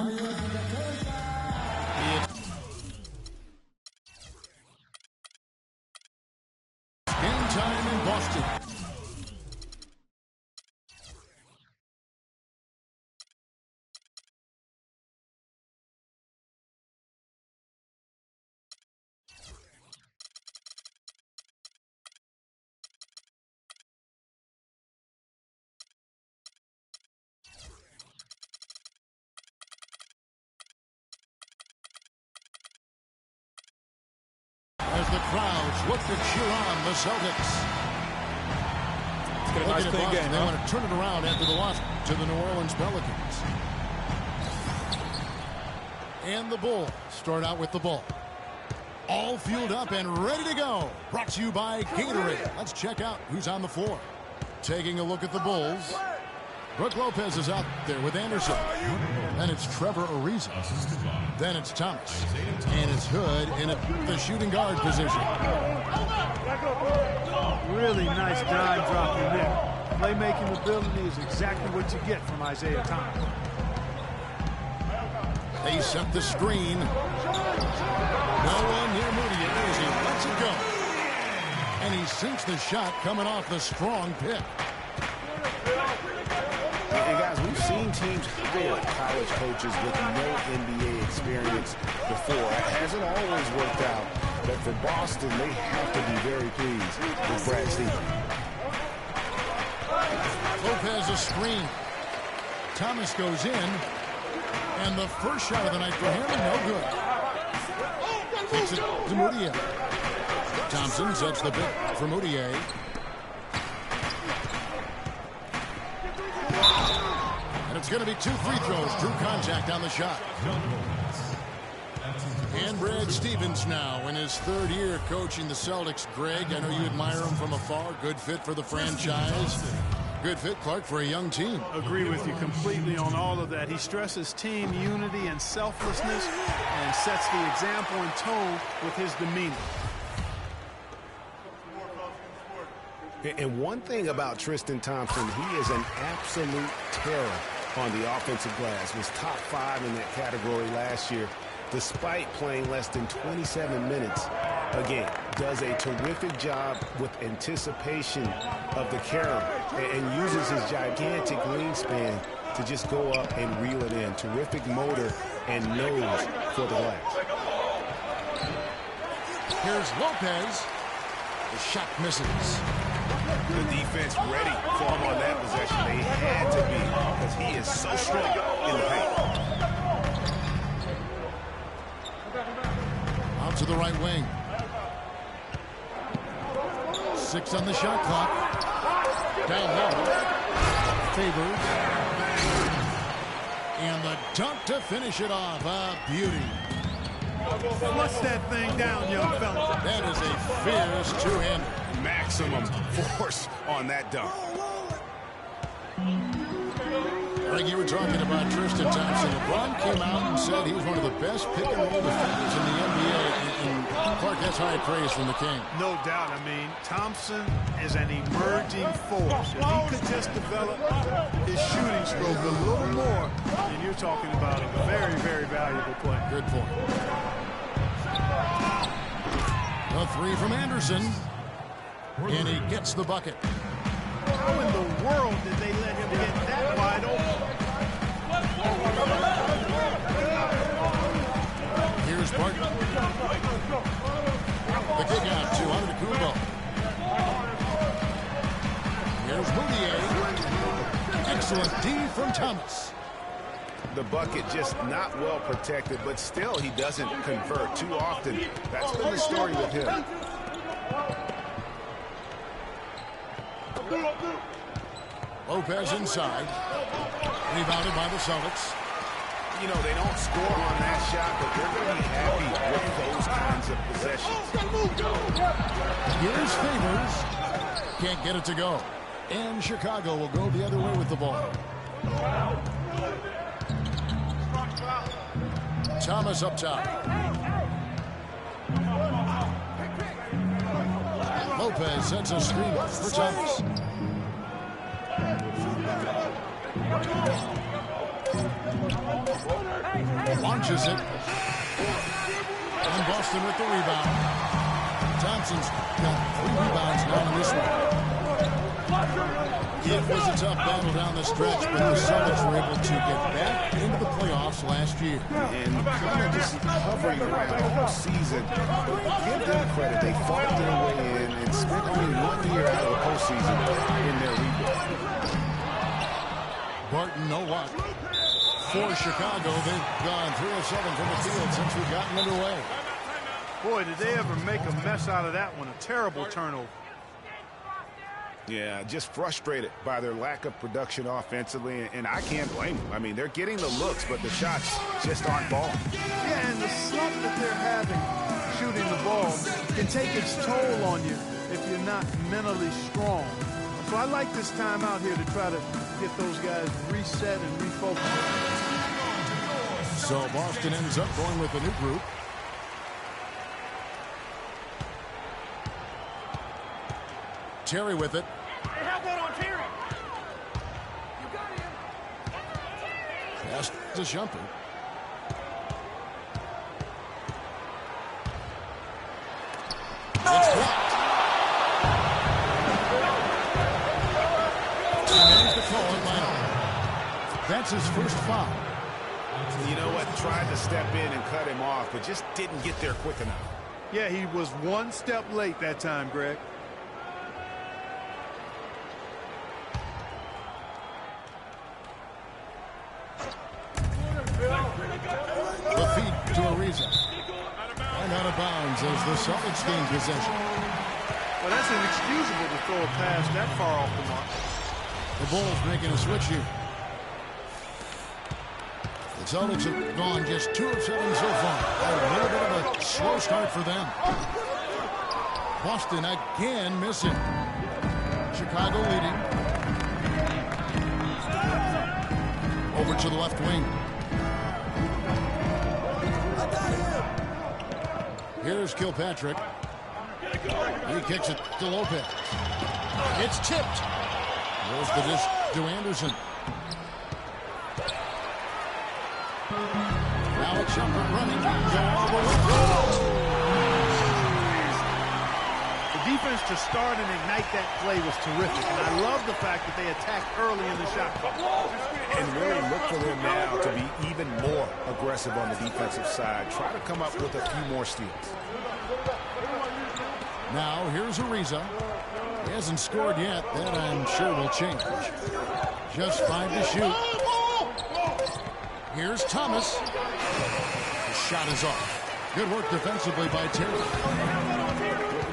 Game time in Boston. As the crowds look to cheer on the Celtics. It's got a nice clean game. They want to turn it around after the loss to the New Orleans Pelicans. And the Bulls start out with the ball. All fueled up and ready to go. Brought to you by Gatorade. Let's check out who's on the floor. Taking a look at the Bulls. Brook Lopez is out there with Anderson. Then it's Trevor Ariza. Then it's Thomas. And it's Hood in the shooting guard position. Really nice dime drop in there. Playmaking ability is exactly what you get from Isaiah Thomas. They set the screen. No one near Moody as he lets it go. And he sinks the shot coming off the strong pick. And guys, we've seen teams hire college coaches with no NBA experience before. It hasn't always worked out. But for Boston, they have to be very pleased with Brad Stevens. Lopez a screen. Thomas goes in. And the first shot of the night for him, no good. Takes it to Moutier. Thompson sets the pick for Moutier. And it's going to be 2 free throws. True contact on the shot. And Brad Stevens now in his 3rd year coaching the Celtics. Greg, I know you admire him from afar. Good fit for the franchise. Good fit, Clark, for a young team. Agree with you completely on all of that. He stresses team unity and selflessness and sets the example and tone with his demeanor. And one thing about Tristan Thompson, he is an absolute terror on the offensive glass. Was top 5 in that category last year, despite playing less than 27 minutes. Again, does a terrific job with anticipation of the carry and uses his gigantic wingspan to just go up and reel it in. Terrific motor and nose for the glass. Here's Lopez. The shot misses. The defense ready for him on that possession. They had to be because he is so strong in the paint. Out to the right wing. 6 on the shot clock. Down low. Favors. And the dunk to finish it off. A beauty. Flush that thing down, young fella. That is a fierce two-hander. Maximum force on that dunk. Greg, you were talking about Tristan Thompson. LeBron came out and said he was one of the best pick-and-roll defenders in the NBA. And Clark, that's high praise from the King. No doubt. I mean, Thompson is an emerging force. If he could just develop his shooting stroke a little more, then you're talking about a very, very valuable play. Good point. A 3 from Anderson. And he gets the bucket. How in the world did they let him get that wide open? Here's Barton. The kick out to Antetokounmpo. Here's Moutier. Excellent D from Thomas. The bucket just not well protected, but still he doesn't convert too often. That's been the story with him. Lopez inside. Rebounded by the Celtics. You know, they don't score on that shot, but they're going to be happy with those kinds of possessions. Here's Favors. Can't get it to go. And Chicago will go the other way with the ball. Thomas up top. Lopez sets a screen for Thomas. Launches it. And Boston with the rebound. Thompson's got 3 rebounds now in this one. It was a tough battle down the stretch, but the Celtics were able to get back into the playoffs last year. And kind of just hovering around all season. Give them credit. They fought their way in and spent only 1 year out of the postseason in their rebuild. Barton, no luck. For Chicago, they've gone 3 of 7 from the field since we've gotten underway. Boy, did they ever make a mess out of that one. A terrible turnover. Yeah, just frustrated by their lack of production offensively, and I can't blame them. I mean, they're getting the looks, but the shots just aren't falling. Yeah, and the slump that they're having shooting the ball can take its toll on you if you're not mentally strong. So I like this time out here to try to get those guys reset and refocused. So Boston ends up going with a new group. Terry with it. Hey, have that on Terry. You got him. Pass to Shumpert. It's blocked. He managed to call it by. That's his first foul. You know what? Tried to step in and cut him off, but just didn't get there quick enough. Yeah, he was 1 step late that time, Greg. The feed to Ariza. And out of bounds as the Celtics gain possession. Well, that's inexcusable to throw a pass that far off the mark. The Bulls making a switch here. The Celtics have gone just 2 of 7 so far. A little bit of a slow start for them. Boston again missing. Chicago leading. Over to the left wing. Here's Kilpatrick. He kicks it to Lopez. It's tipped. There's the dish to Anderson. Now it's Shumpert running. The defense to start and ignite that play was terrific, and I love the fact that they attacked early in the shot clock. And really look for them now to be even more aggressive on the defensive side. Try to come up with a few more steals. Now here's Ariza. He hasn't scored yet. That I'm sure will change. Just 5 to shoot. Here's Thomas. The shot is off. Good work defensively by Terry.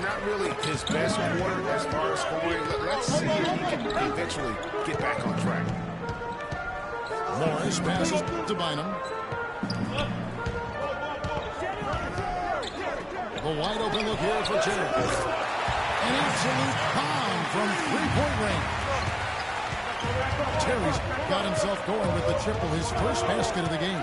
Not really his best quarter as far as scoring. Let's see if he can eventually get back on track. Morris passes to Bynum. A wide open look here for Terry. An absolute bomb from 3-point range. Terry's got himself going with the triple, his first basket of the game.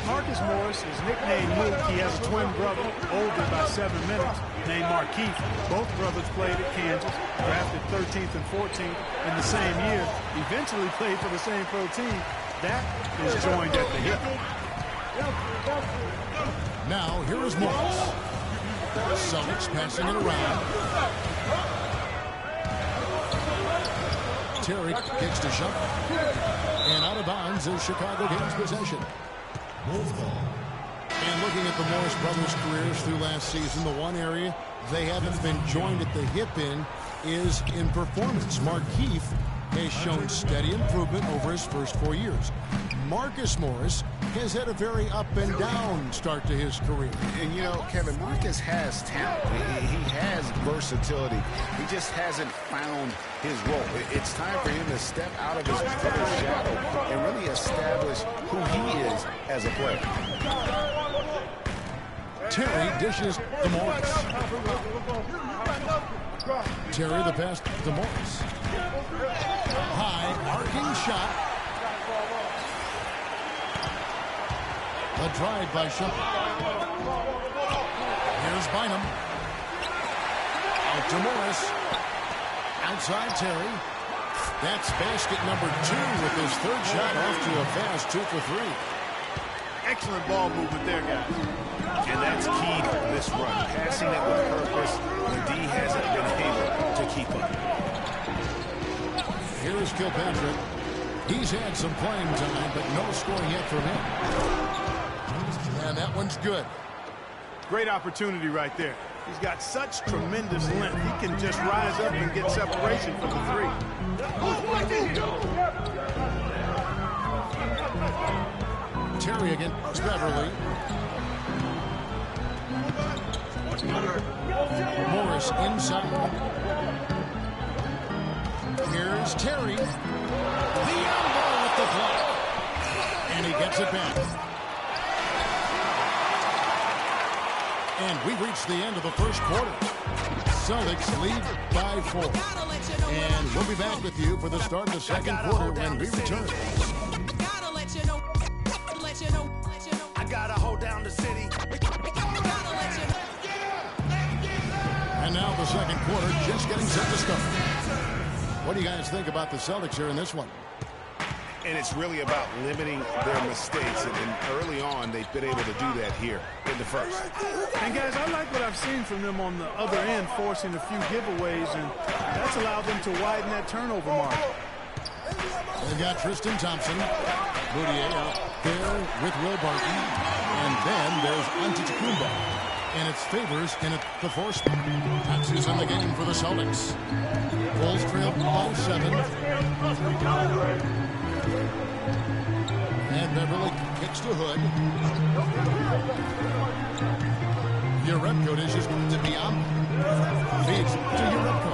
Marcus Morris is nicknamed Luke. He has a twin brother, older by 7 minutes, named Markeith. Both brothers played at Kansas, drafted 13th and 14th in the same year. Eventually played for the same pro team. That is joined at the hip. Now here is Morris. Celtics passing it around. Terry kicks to Shumpert. And out of bounds as Chicago gains possession. And looking at the Morris brothers' careers through last season, the one area they haven't been joined at the hip in is in performance. Markeith has shown steady improvement over his first 4 years. Marcus Morris has had a very up and down start to his career. And, you know, Kevin, Marcus has talent. He has versatility. He just hasn't found his role. It's time for him to step out of his brother's shadow and really establish who he is as a player. Terry dishes to Morris. Terry the pass to Morris. High arcing shot. A drive by Shumpert. Here's Bynum. Out to Morris. Outside Terry. That's basket number 2 with his third shot off to a fast 2 for 3. Excellent ball movement there, guys. And that's key to this run. Passing it with purpose. The D hasn't been able to keep up. Here's Kilpatrick. He's had some playing time, but no scoring yet from him. And that one's good. Great opportunity right there. He's got such tremendous length. He can just rise up and get separation for the 3. Terry against Beverly. Morris inside. Here's Terry. The elbow with the block. And he gets it back. And we've reached the end of the first quarter. Celtics lead by 4. And we'll be back with you for the start of the second quarter when we return. I gotta hold down the city. And now the second quarter just getting set to start. What do you guys think about the Celtics here in this one? And it's really about limiting their mistakes. And early on, they've been able to do that here in the first. And, guys, I like what I've seen from them on the other end, forcing a few giveaways, and that's allowed them to widen that turnover margin. They've got Tristan Thompson. Moutier out there with Will Barton. And then there's Antetokounmpo. And it's Favors in at the 4 spot. That's who's in the game for the Celtics. Bulls trail by 7. And Beverly kicks to Hood. Urepko dishes to Biamba. Feeds to Urepko.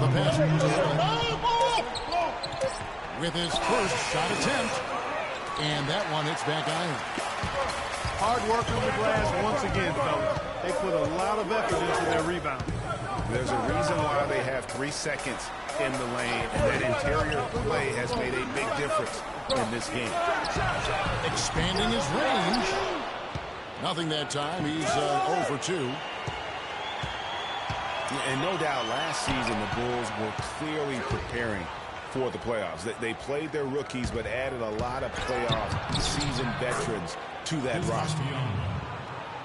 The pass to Hood. With his first shot attempt. And that one hits back iron. Hard work on the glass once again, fellas. They put a lot of effort into their rebound. There's a reason why they have 3 seconds in the lane, and that interior play has made a big difference in this game. Expanding his range. Nothing that time. He's 0 for 2. And no doubt last season the Bulls were clearly preparing for the playoffs. They played their rookies but added a lot of playoff seasoned veterans to that roster.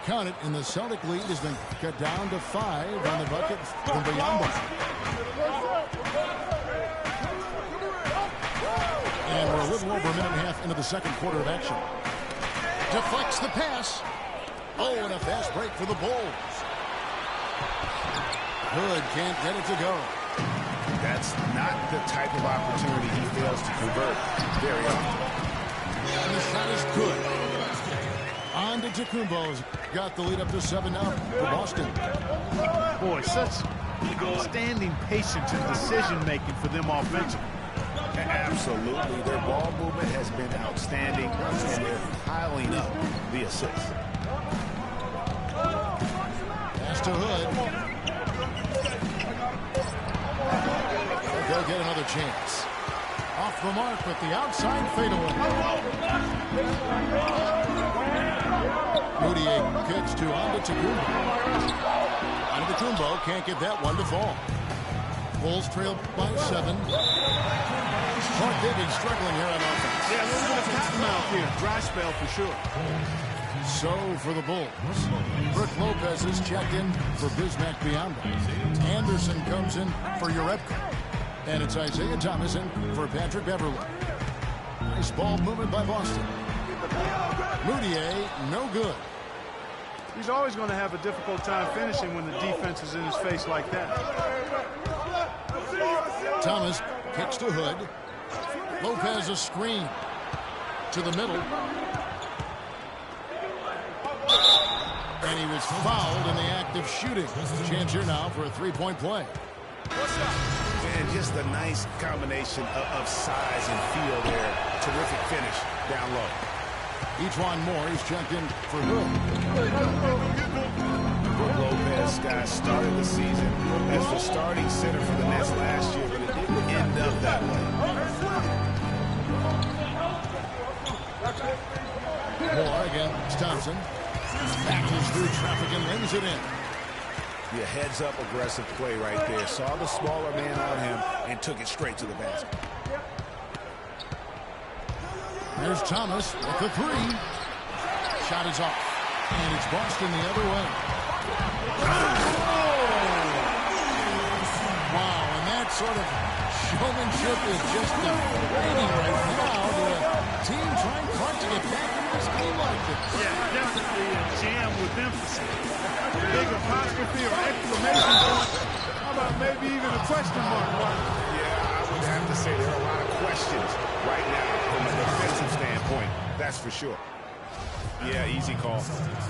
Count it, and the Celtic lead has been cut down to 5 on the bucket from Biamba. And we're a little over a minute and a half into the second quarter of action. Deflects the pass. Oh, and a fast break for the Bulls. Hood can't get it to go. That's not the type of opportunity he fails to convert very often. And the shot is good. Antetokounmpo's got the lead up to 7 now for Boston. Boy, such outstanding patience and decision-making for them offensively. Absolutely. Their ball movement has been outstanding, and they're piling up the assists. Pass to Hood. They'll get another chance. Off the mark, but the outside fadeaway. Moutier kicks to Antetokounmpo. Antetokounmpo can't get that one to fall. Bulls trail by 7. Clark, they've been struggling here on offense. Yeah, a little bit of cottonmouth here. Dry spell for sure. So for the Bulls, Brook Lopez is checked in for Bismack Biamba. Anderson comes in for Urepko. And it's Isaiah Thomas in for Patrick Beverly. Nice ball movement by Boston. Moutier, no good. He's always going to have a difficult time finishing when the defense is in his face like that. Thomas kicks to Hood. Lopez a screen to the middle. And he was fouled in the act of shooting. Chance here now for a three-point play. And just a nice combination of size and feel there. Terrific finish down low. Ejuan Moore is checked in for Hood. Brook Lopez, guys, started the season as the starting center for the Nets last year, but it didn't end up that way. Moore against Thompson. Passes through traffic and lays it in. Yeah, heads-up aggressive play right there. Saw the smaller man on him and took it straight to the basket. There's Thomas with the three. Shot is off. And it's Boston the other way. Wow, and that sort of showmanship is just degrading right now to a team trying hard to get back into this game like this. Yeah, definitely a jam with emphasis. Big apostrophe or exclamation point. How about maybe even a question mark, Mark? Yeah, I would have to say there are a lot of questions right now from a defensive standpoint. That's for sure. Yeah, easy call.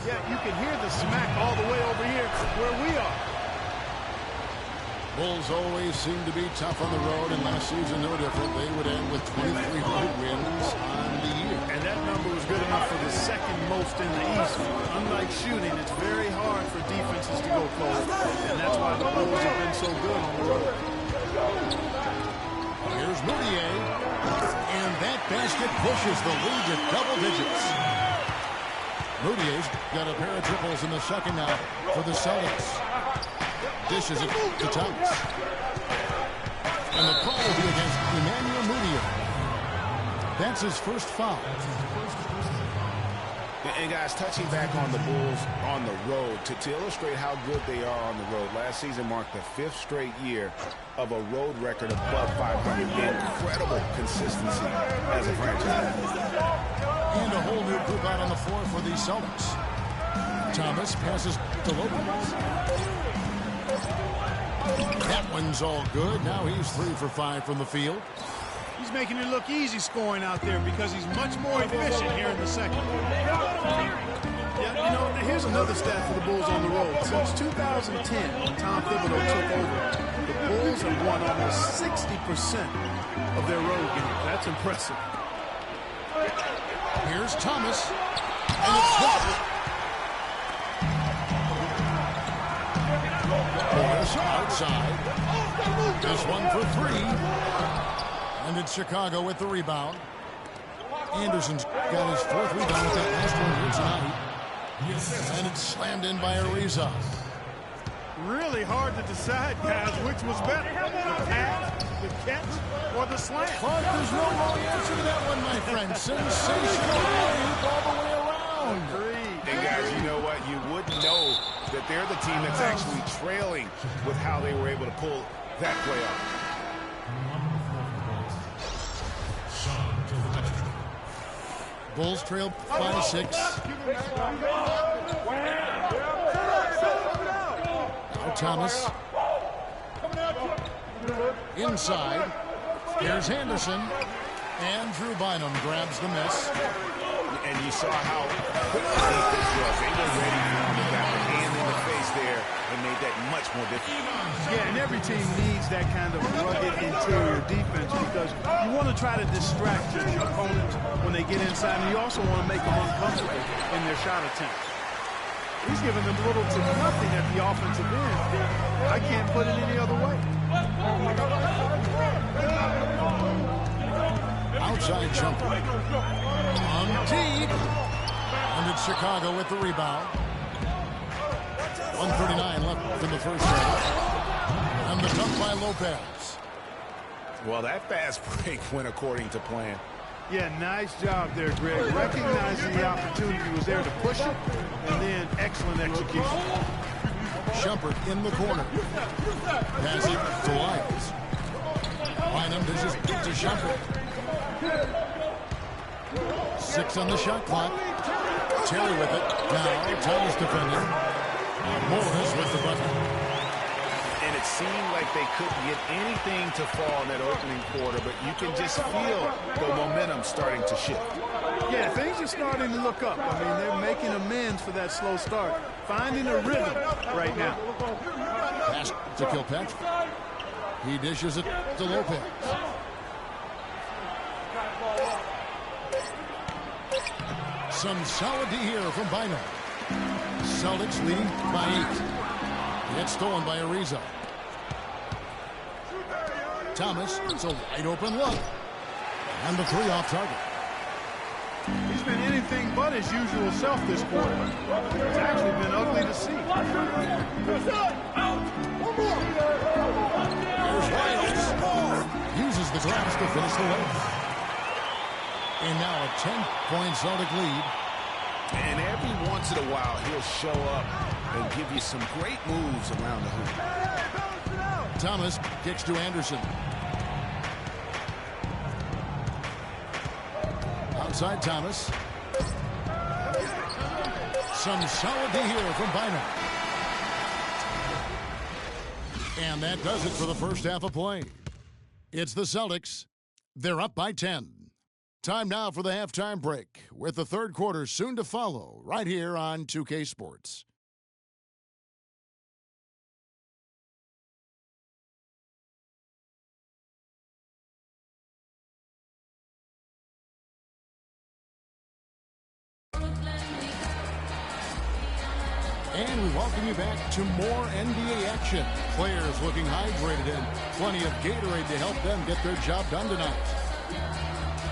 Yeah, you can hear the smack all the way over here where we are. Bulls always seem to be tough on the road, and last season no different. They would end with 23 road wins on the year. And that number was good enough for the second most in the East. Unlike shooting, it's very hard for defenses to go cold, and that's why the Bulls have been so good on the road. Here's Moutier, and that basket pushes the lead to double digits. Moutier's got a pair of triples in the second now for the Celtics. Dishes it to Thomas. And the call will be against Emmanuel Moutier. That's his first foul. And guys, touching back on the Bulls on the road, to illustrate how good they are on the road, last season marked the 5th straight year of a road record above 500. Incredible consistency as a franchise. And a whole new group out on the floor for the Celtics. Thomas passes to Lopez. That one's all good. Now he's 3 for 5 from the field. He's making it look easy scoring out there because he's much more efficient here in the second. Yeah, you know, here's another stat for the Bulls on the road. Since 2010, when Tom Thibodeau took over, the Bulls have won almost 60% of their road games. That's impressive. Here's Thomas. And it's good. Morris outside. This one for 3. And it's Chicago with the rebound. Anderson's got his 4th rebound with that last one here tonight. And it's slammed in by Ariza. Really hard to decide, guys, which was better. The pass, the catch, or the slam. But there's no wrong answer to that one, my friend. Sensational move all the way around. Agreed. And guys, you know what? You wouldn't know that they're the team that's actually trailing with how they were able to pull that play off. Bulls trail by 6. Now Thomas. Inside. Here's Henderson. And Drew Bynum grabs the miss. And you saw how quick the defense was. They were ready for him to have a hand in the face there and made that much more difficult. Yeah, and every team needs that kind of rugged interior defense because you want to try to distract your opponents when they get inside, and you also want to make them uncomfortable in their shot attempts. He's giving them little to nothing at the offensive end. I can't put it any other way. Outside jumper. On deep. And it's Chicago with the rebound. 1:39 left in the first half. And the dunk by Lopez. Well, that fast break went according to plan. Yeah, nice job there, Greg. Recognizing the opportunity was there to push it, and then excellent execution. Shumpert in the corner. Pass it to Lyles. Bynum dishes to Shumpert. 6 on the shot clock. Terry with it. Now Thomas defending. Morris with the bucket. And it seemed like they couldn't get anything to fall in that opening quarter, but you can just feel the momentum starting to shift. Yeah, things are starting to look up. I mean, they're making amends for that slow start. Finding a rhythm right now. Pass to Kilpatrick. He dishes it to Lopez. Some solid D here from Bynum. Celtics leading by 8. It's stolen by Ariza. Thomas, it's a wide open look. And the 3 off target. He's been anything but his usual self this quarter. It's actually been ugly to see. Here's Wales. Uses the glass to finish the way. And now a 10-point Celtic lead. And every once in a while, he'll show up and give you some great moves around the hoop. Thomas kicks to Anderson. Outside Thomas. Some solid D here from Bynum. And that does it for the first half of play. It's the Celtics. They're up by 10. Time now for the halftime break, with the third quarter soon to follow, right here on 2K Sports. And we welcome you back to more NBA action. Players looking hydrated and plenty of Gatorade to help them get their job done tonight.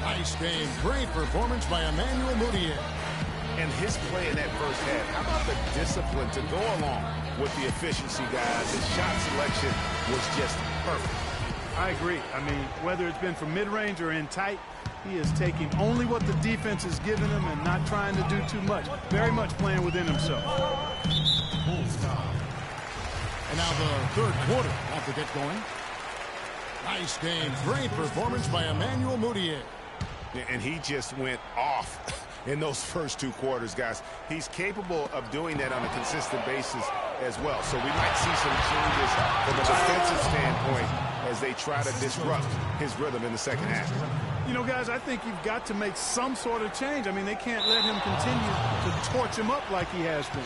Nice game. Great performance by Emmanuel Mudiay. And his play in that first half, how about the discipline to go along with the efficiency, guys? His shot selection was just perfect. I agree. I mean, whether it's been from mid-range or in tight, he is taking only what the defense is giving him and not trying to do too much. Very much playing within himself. And now the third quarter have to get going. Nice game. Great performance by Emmanuel Mudiay. And he just went off in those first two quarters, guys. He's capable of doing that on a consistent basis as well. So we might see some changes from a defensive standpoint as they try to disrupt his rhythm in the second half. You know, guys, I think you've got to make some sort of change. I mean, they can't let him continue to torch him up like he has been.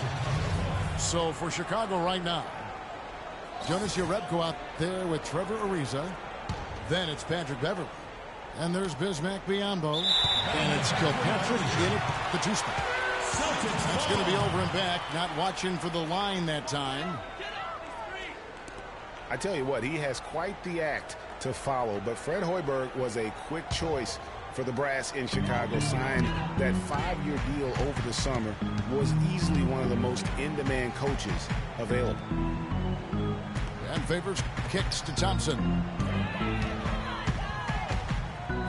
So for Chicago right now, Jonas Jerebko out there with Trevor Ariza. Then it's Patrick Beverley. And there's Bismack Biyombo. And it's Kilpatrick in at the two-spot. That's going to be over and back. Not watching for the line that time. I tell you what, he has quite the act to follow. But Fred Hoiberg was a quick choice for the brass in Chicago. Signed that 5-year deal over the summer. Was easily one of the most in-demand coaches available. And Favors kicks to Thompson.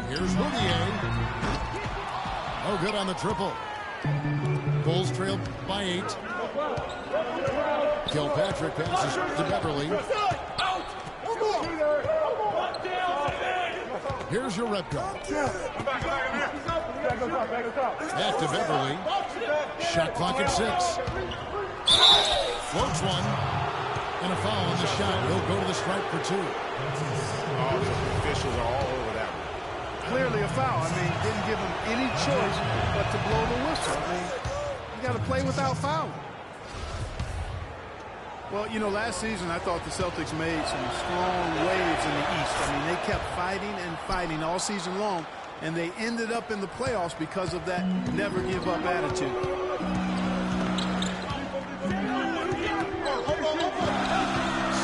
Here's Mudiay. No good on the triple. Bulls trailed by 8. Kilpatrick passes to Beverley. Here's Jerebko. Back to Beverley. Shot clock at 6. Floats one. And a foul on the shot. He'll go to the stripe for 2. Oh, the officials are all over that one. Clearly a foul. I mean, didn't give him any choice but to blow the whistle. I mean, you got to play without fouling. Well, you know, last season I thought the Celtics made some strong waves in the East. I mean, they kept fighting and fighting all season long, and they ended up in the playoffs because of that never-give-up attitude.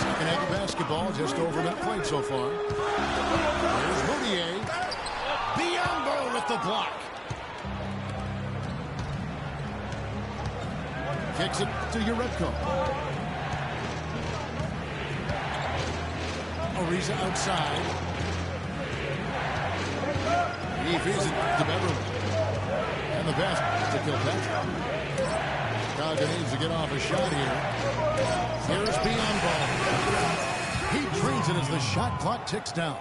Second half of basketball, just over that plate so far. There's Mudiay. Biyombo with the block. Kicks it to Jerebko. Ariza outside. He feeds it to Beverley. And the pass to Kilpatrick. Chicago needs to get off a shot here. Here's Biyombo. He drains it as the shot clock ticks down.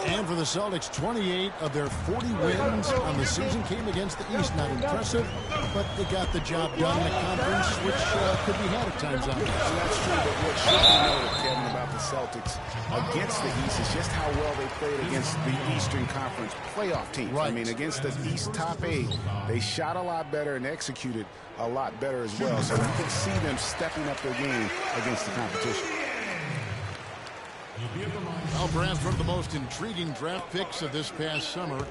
And for the Celtics, 28 of their 40 wins on the season came against the East. Not impressive, but they got the job done in the conference, which could be had at times on. So that's true, but what should be noted, Kevin, about the Celtics against the East is just how well they played against the Eastern Conference playoff teams. Right. I mean, against the East top 8, they shot a lot better and executed a lot better as well. So you can see them stepping up their game against the competition. Well, perhaps one of the most intriguing draft picks of this past summer,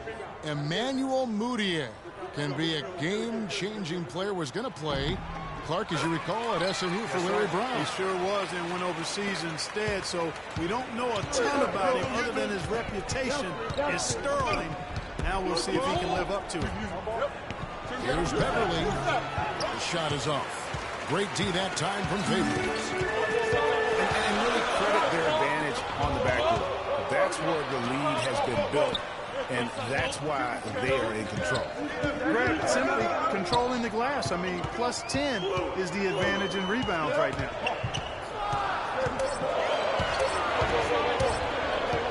Emmanuel Mudiay, can be a game-changing player. Was going to play, Clark, as you recall, at SMU for Larry Brown. He sure was, and went overseas instead. So we don't know a ton about him other than his reputation is sterling. Now we'll see if he can live up to it. Here's Beverley. The shot is off. Great D that time from Favors. And really credit their advantage on the backcourt. That's where the lead has been built, and that's why they are in control. Greg, simply controlling the glass. I mean, plus 10 is the advantage in rebounds right now.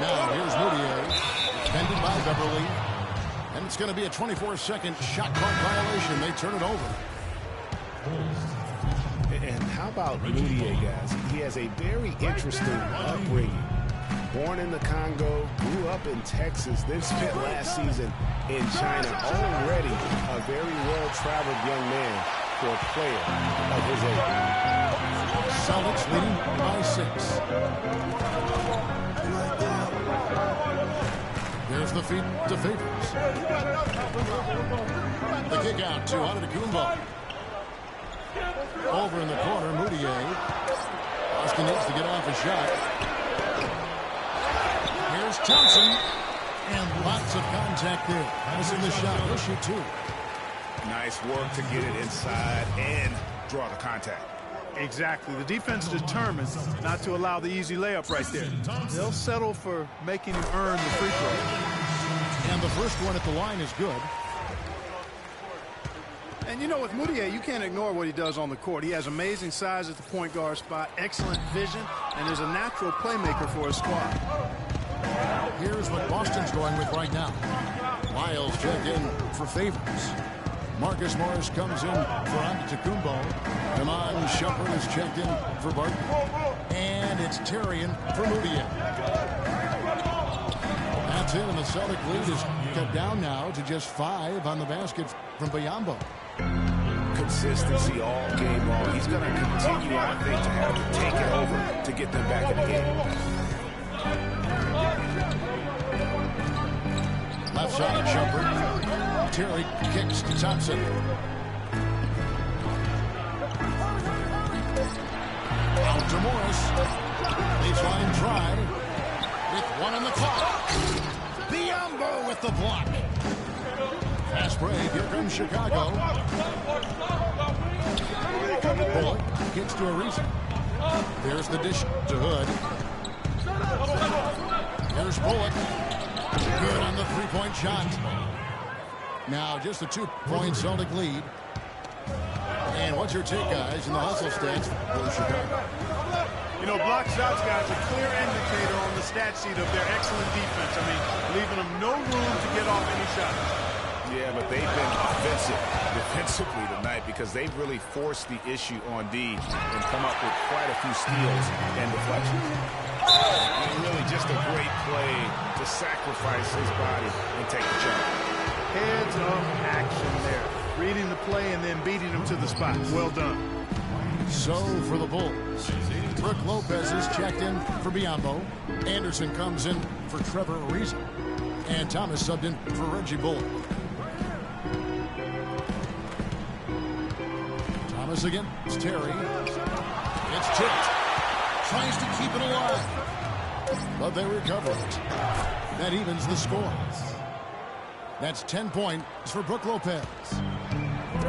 Now here's Moutier, defended by Beverly. And it's going to be a 24-second shot clock violation. They turn it over. And how about Moutier, guys? He has a very interesting upbringing. Born in the Congo, grew up in Texas, then spent last season in China. Already a very well-traveled young man for a player of his age. Celtics leading by 6. There's the feed to Favors. The kick out to Antetokounmpo. Over in the corner, Moutier. Austin needs to get off a shot. Here's Thompson. And lots of contact there. Missing the shot. He'll shoot 2. Nice work to get it inside and draw the contact. Exactly. The defense is determined not to allow the easy layup right there. They'll settle for making him earn the free throw. And the first one at the line is good. And, you know, with Moutier, you can't ignore what he does on the court. He has amazing size at the point guard spot, excellent vision, and is a natural playmaker for his squad. Here's what Boston's going with right now. Miles checked in for Favors. Marcus Morris comes in for Antetokounmpo. Iman Shumpert is checked in for Barton. And it's Terrian for Moutier. That's it, and the Celtic lead is cut down now to just 5 on the basket from Biyombo. Consistency all game long. He's going to continue, I think, to have to take it over to get them back in the game. Left side, Shumpert. Terry kicks to Thompson. Out to Morris. Baseline try. With 1 on the clock. Biyombo with the block. Fast break. Here comes Chicago. Bullock kicks to Ariza. There's the dish to Hood. Here's Bullock. Good on the three-point shot. Now just a 2-point Celtic lead. And what's your take, guys, in the hustle stats for Chicago? You know, block shots, guys, a clear indicator on the stat sheet of their excellent defense. I mean, leaving them no room to get off any shots. Yeah, but they've been offensive defensively tonight because they've really forced the issue on D and come up with quite a few steals and deflections. And really just a great play to sacrifice his body and take the shot. Heads up action there. Reading the play and then beating him to the spot. Well done. So for the Bulls, Brook Lopez is checked in for Biyombo. Anderson comes in for Trevor Ariza. And Thomas subbed in for Reggie Bullock. Thomas again. It's Terry. It's tipped. Tries to keep it alive. But they recover it. That evens the score. That's 10 points for Brook Lopez.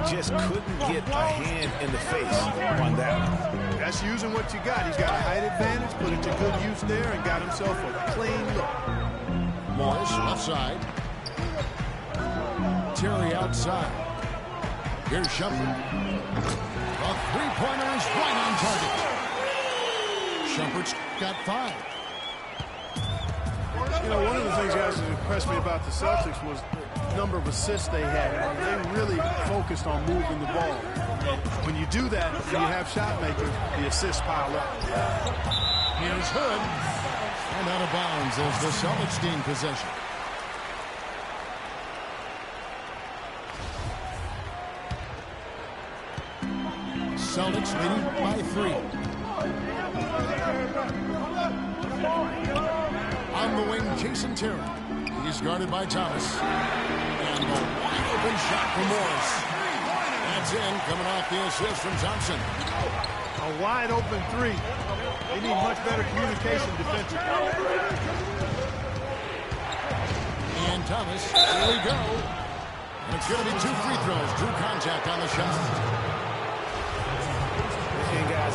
Just couldn't get a hand in the face on that one. That's using what you got. He's got a height advantage, put it to good use there, and got himself a clean look. Morris left side. Terry outside. Here's Shumpert. A three-pointer is right on target. Shumpert's got 5. You know, one of the things, guys, that impressed me about the Celtics was the number of assists they had. They really focused on moving the ball. When you do that, when you have shot makers, the assists pile up. Here's Hood. And out of bounds as the Celtics gain possession. Celtics leading by 3. On the wing, Jason Terry. He's guarded by Thomas. And a wide open shot from Morris. That's in, coming off the assist from Thompson. A wide open 3. They need much better communication defensively. And Thomas, here we go. And it's going to be 2 free throws. Drew contact on the shot.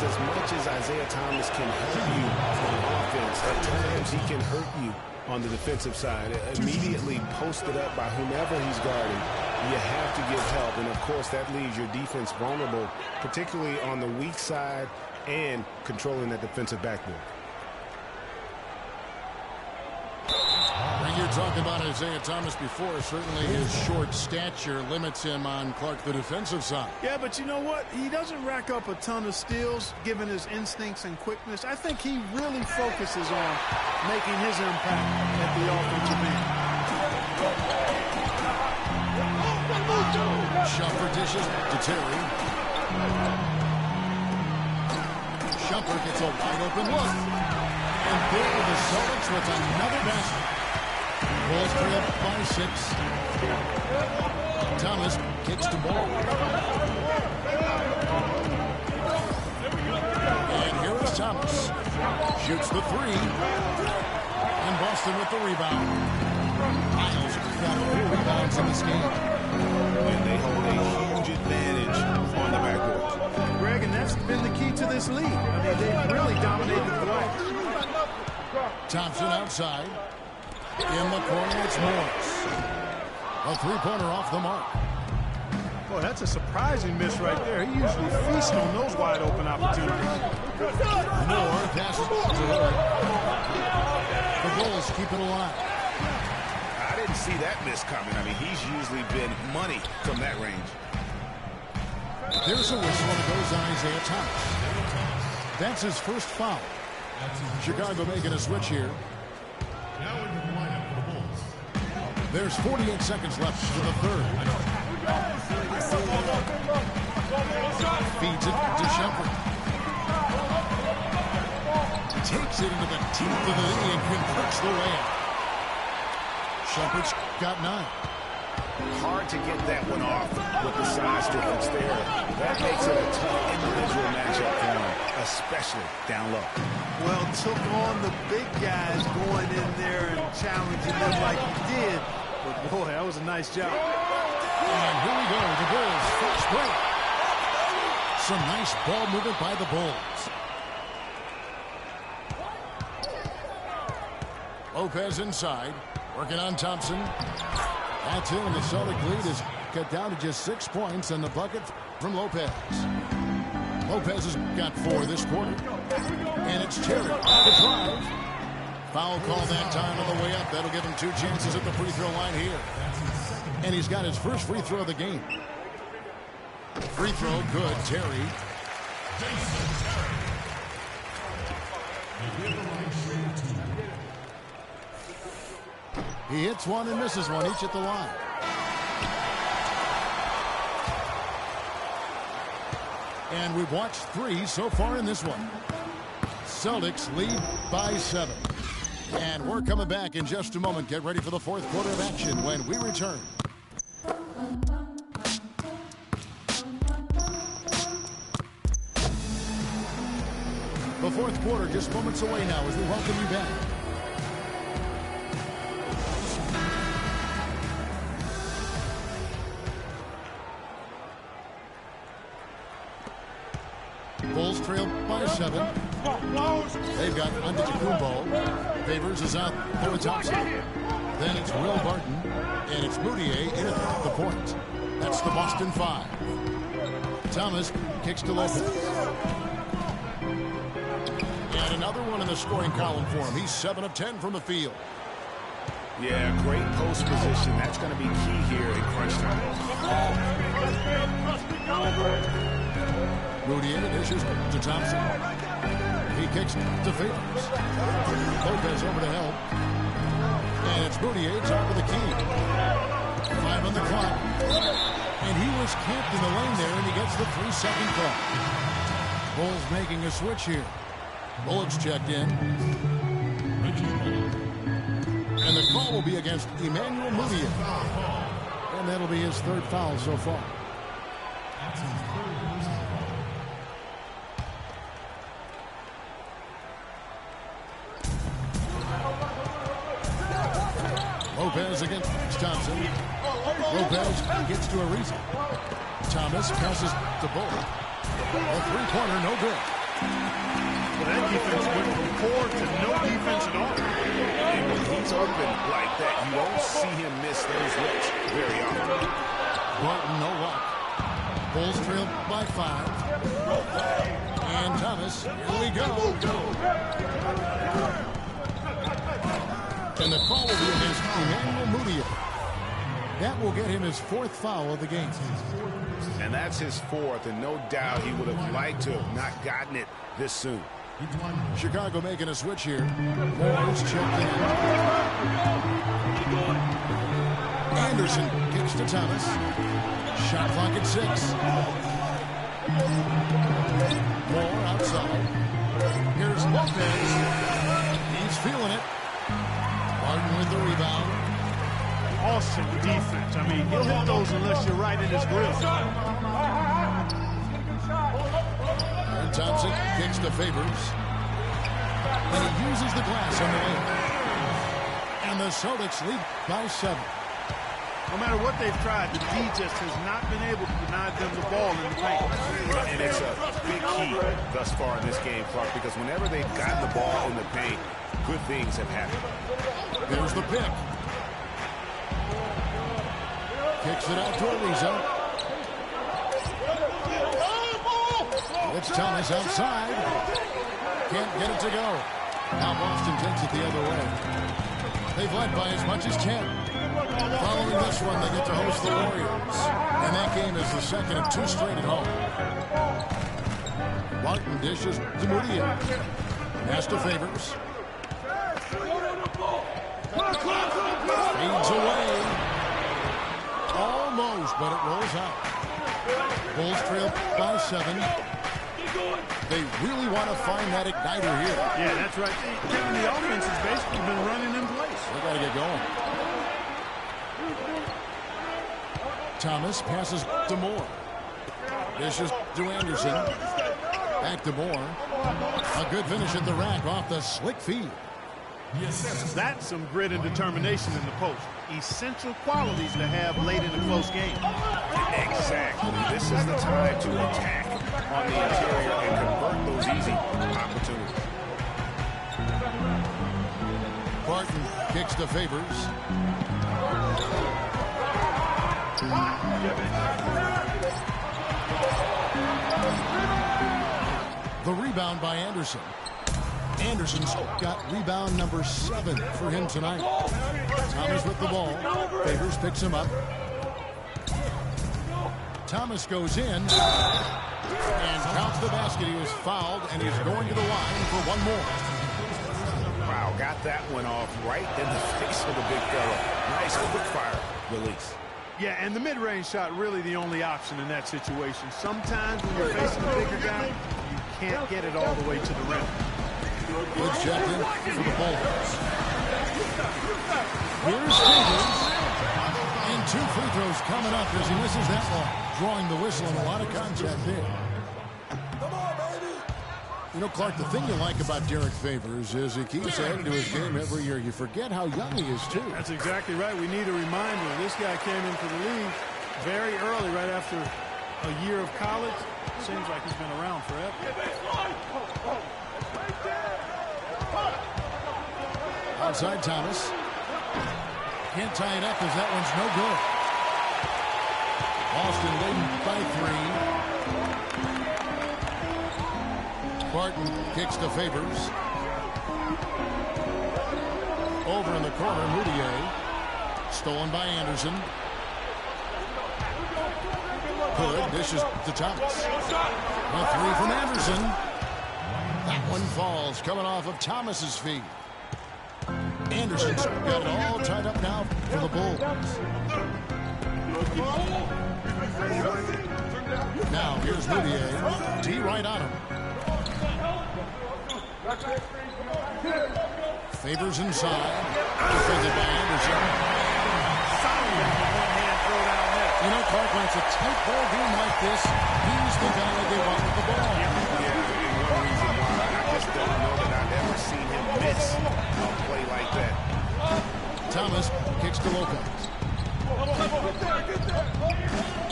as much as Isaiah Thomas can hurt you on offense, at times he can hurt you on the defensive side. Immediately posted up by whomever he's guarding, you have to give help. And, of course, that leaves your defense vulnerable, particularly on the weak side and controlling that defensive backboard. When you're talking about Isaiah Thomas before, certainly his short stature limits him on Clark, the defensive side. Yeah, but you know what? He doesn't rack up a ton of steals, given his instincts and quickness. I think he really focuses on making his impact at the offensive end. Shumpert dishes to Terry. Shumpert gets a wide open look. And there the Celtics with another basket. Bulls trail by 6. Thomas kicks to ball. And here is Thomas. Shoots the 3. And Boston with the rebound. Miles got 4 rebounds in this game. And they hold a huge advantage on the backboard. Greg, and that's been the key to this league. I mean, they've really dominated the glass. Thompson outside. In the corner, it's Morris. A three-pointer off the mark. Boy, that's a surprising miss right there. He usually feasts on those wide-open opportunities. Moore passes to Hurd. The Bulls keep it alive. I didn't see that miss coming. I mean, he's usually been money from that range. There's a whistle, and it goes on Isaiah Thomas. That's his first foul. Chicago making a switch here. There's 48 seconds left for the third. Feeds it to Shumpert. Takes it into the teeth of the knee and converts the layup. Shumpert's got 9. Hard to get that one off with the size difference there. That makes it a tough individual matchup for him, especially down low. Well, took on the big guys going in there and challenging them like he did. But, boy, that was a nice job. And here we go, the Bulls' first break. Some nice ball movement by the Bulls. Lopez inside, working on Thompson. That's it, and the Celtic lead is cut down to just 6 points, and the bucket from Lopez. Lopez has got 4 this quarter. And it's Terry, the drive. Foul call that time on the way up. That'll give him 2 chances at the free throw line here. And he's got his first free throw of the game. Free throw, good, Terry. He hits one and misses one, each at the line. And we've watched 3 so far in this one. Celtics lead by 7. And we're coming back in just a moment. Get ready for the fourth quarter of action when we return. The fourth quarter just moments away now as we welcome you back. Bulls trail by 7. They've got Antetokounmpo. Favors is out there with Thompson. Then it's Will Barton. And it's Moutier in at the point. That's the Boston 5. Thomas kicks to Lopez. And another one in the scoring column for him. He's 7 of 10 from the field. Yeah, great post position. That's going to be key here in crunch time. Moutier dishes to Thompson. He kicks to Favors. Lopez over to help. And it's Moutier top of the key. 5 on the clock. And he was camped in the lane there, and he gets the 3-second call. Bulls making a switch here. Bullets checked in. And the call will be against Emmanuel Moutier. And that'll be his 3rd foul so far. Lopez against Thompson. Lopez gets to Ariza. Thomas passes to Bull. A 3-pointer, no good. that defense went from poor to no defense at all. And when he's open like that, you don't see him miss those looks very often. Barton, no luck. Bulls trail by 5. And Thomas, here we go. And the call will be against Emmanuel Mudiay. That will get him his 4th foul of the game. And that's his 4th, and no doubt he would have liked to have not gotten it this soon. Chicago making a switch here. Moore's checked in. Anderson kicks to Thomas. Shot clock at 6. Moore outside. Here's Lopez. He's feeling it. Barton with the rebound. Awesome defense. I mean, he'll hit those unless you're right in his grill. And Thompson kicks to Favors. And he uses the glass on the way. And the Celtics lead by 7. No matter what they've tried, the D just has not been able to deny them the ball in the paint. And it's a big key thus far in this game, Clark, because whenever they've gotten the ball in the paint, good things have happened. There's the pick. Kicks it out to Ariza. It's Thomas outside. Can't get it to go. Now Boston takes it the other way. They've led by as much as 10. Following this one, they get to host the Warriors. And that game is the second of 2 straight at home. Martin dishes to Mudiay. Pass to Favors. Fades away. Almost, but it rolls out. Bulls trail by 7. They really want to find that igniter here. Yeah, that's right. Kevin, the offense has basically been running in place. They got to get going. Thomas passes to Moore. Dishes to Anderson. Back to Moore. A good finish at the rack off the slick feed. That's some grit and determination in the post. Essential qualities to have late in a close game. Exactly. This is the time to attack on the interior and convert those easy opportunities. Barton kicks to Favors. The rebound by Anderson. Anderson's got rebound number 7 for him tonight. Thomas with the ball. Favors picks him up. Thomas goes in and counts the basket. He was fouled, and he's going to the line for one more. Wow, got that one off right in the face of the big fella. Nice quick fire release. Yeah, and the mid-range shot really the only option in that situation. Sometimes when you're facing a bigger guy, you can't get it all the way to the rim. Good check in for the Bulls. Here's Favors. And 2 free throws coming up as he misses that one. Drawing the whistle and a lot of contact there. You know, Clark, the thing you like about Derek Favors is he keeps adding to his game every year. You forget how young he is, too. That's exactly right. We need a reminder. This guy came into the league very early, right after a year of college. Seems like he's been around forever. Outside Thomas. Can't tie it up as that one's no good. Boston leading by 3. Barton kicks to Favors. Over in the corner, Mudiay. Stolen by Anderson. Hood dishes to Thomas. A 3 from Anderson. That one falls, coming off of Thomas's feet. Anderson's got it all tied up now for the Bulls. Now here's Mudiay. D right on him. Favors inside. Defended by Anderson. You know, Clark, when it's a tight ball game like this, he's the guy that they want with the ball. Yeah, one reason why I just don't know that I've ever seen him miss a play like that. Thomas kicks to Lopez.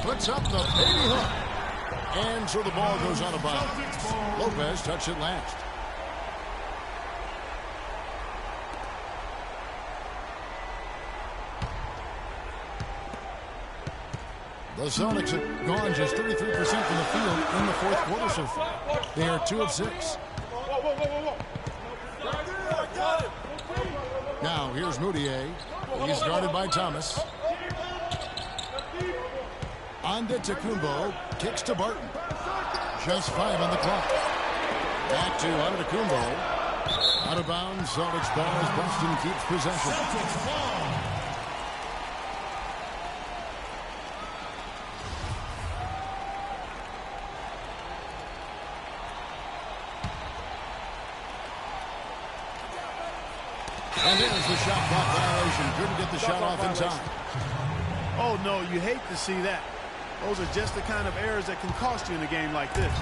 Puts up the baby hook. And so the ball goes out of bounds. Lopez touched it last. The Celtics have gone just 33% from the field in the fourth quarter so far. They are 2 of 6. Now here's Moutier. He's guarded by Thomas. Antetokounmpo kicks to Barton. Just 5 on the clock. Back to Antetokounmpo. Out of bounds. Celtics ball as Boston keeps possession. And there's the shot clock violation. Couldn't get the shot off in time. Oh, no, you hate to see that. Those are just the kind of errors that can cost you in a game like this.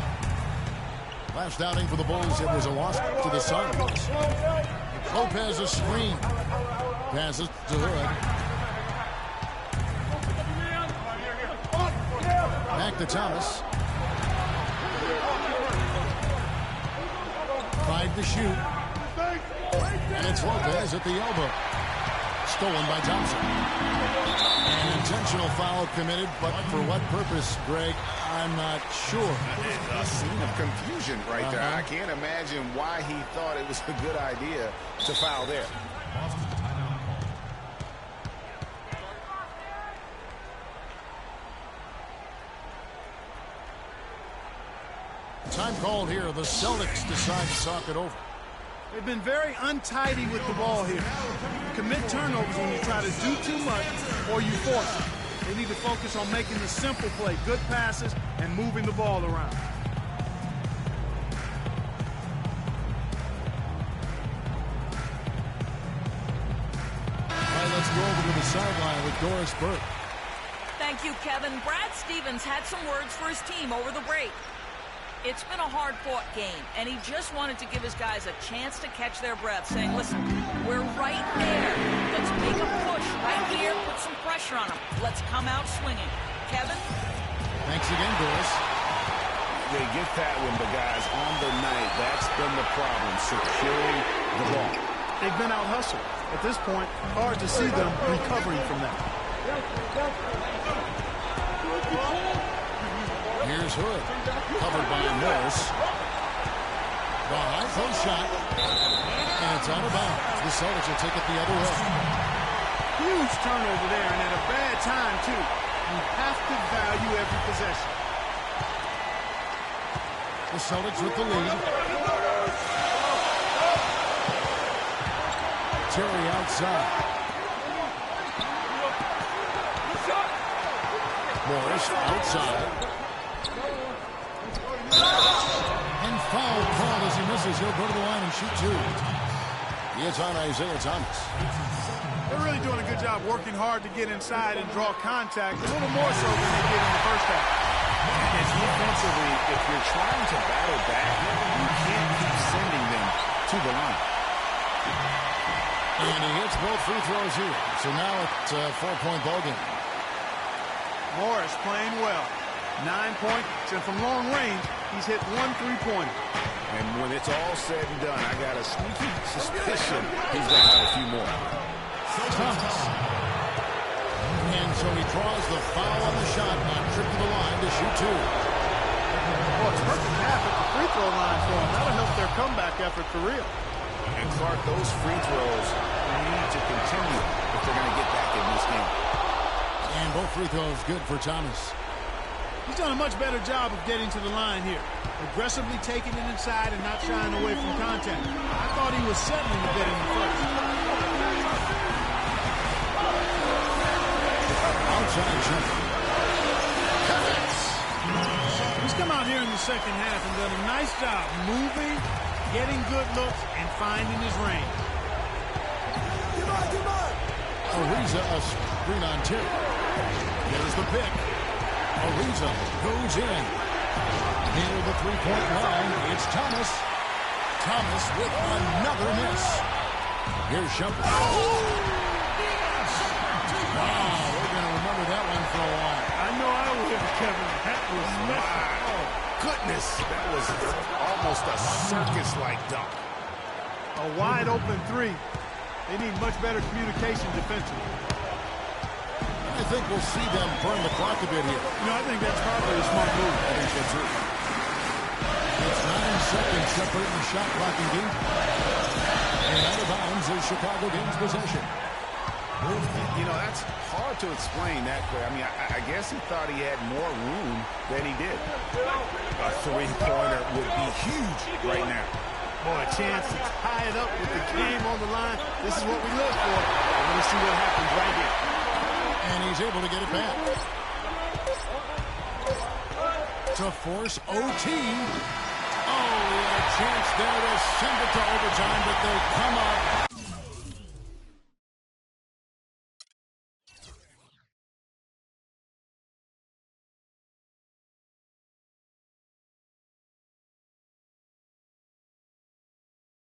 Last outing for the Bulls, it was a loss to the Suns. Lopez a screen. Passes to Hood. Back to Thomas. 5 to shoot. And it's Lopez at the elbow. Stolen by Thompson. An intentional foul committed, but for what purpose, Greg? I'm not sure. A scene of confusion right there. I can't imagine why he thought it was a good idea to foul there. Time called here. The Celtics decide to talk it over. They've been very untidy with the ball here. You commit turnovers when you try to do too much or you force it. They need to focus on making the simple play, good passes, and moving the ball around. All right, let's go over to the sideline with Doris Burke. Thank you, Kevin. Brad Stevens had some words for his team over the break. It's been a hard-fought game, and he just wanted to give his guys a chance to catch their breath, saying, listen, we're right there. Let's make a push right here, put some pressure on them. Let's come out swinging. Kevin? Thanks again, Doris. They get that one, but guys, on the night, that's been the problem, securing the ball. They've been out-hustled. At this point, hard to see them recovering from that. Here's Hood, covered by Morris. The high post shot, and it's out of bounds. The Celtics will take it the other way. Huge turnover there, and at a bad time, too. You have to value every possession. The Celtics with the lead. Terry outside. Morris outside. And foul called as he misses. He'll go to the line and shoot 2. He is on Isaiah Thomas. They're really doing a good job working hard to get inside and draw contact, a little more so than they did in the first half. And defensively, if you're trying to battle back, you can't keep sending them to the line. And he hits both free throws here. So now it's a 4-point ball game. Morris playing well. 9 points, and from long range, he's hit 1 3-pointer. And when it's all said and done, I got a sneaky suspicion he's going to have a few more. Thomas. And so he draws the foul on the shot, not trip to the line to shoot 2. Well, it's perfect half at the free throw line for him. That'll help their comeback effort for real. And Clark, those free throws need to continue if they're going to get back in this game. And both free throws good for Thomas. He's done a much better job of getting to the line here. Aggressively taking it inside and not shying away from contact. I thought he was settling a bit in the first. Outside jumper. He's come out here in the second half and done a nice job moving, getting good looks, and finding his range. Ariza a screen on Terry. There's the pick. Ariza goes in. Near the 3-point line, it's Thomas. Thomas with another miss. Here's Shumpert. Wow, we're going to remember that one for a while. I know I will, Kevin. That was messy. Oh, goodness. That was almost a circus-like dunk. A wide-open 3. They need much better communication defensively. I think we'll see them burn the clock a bit here? You know, I think that's probably a smart move. I think so, too. It's 9 seconds separating the shot clock and game. And out of bounds is Chicago gains possession. You know, that's hard to explain that way. I mean, I guess he thought he had more room than he did. A three-pointer would be huge right now. Boy, a chance to tie it up with the game on the line. This is what we look for. We're going to see what happens right here. And he's able to get it back. To force OT. Oh, he had a chance there to send it to overtime, but they come up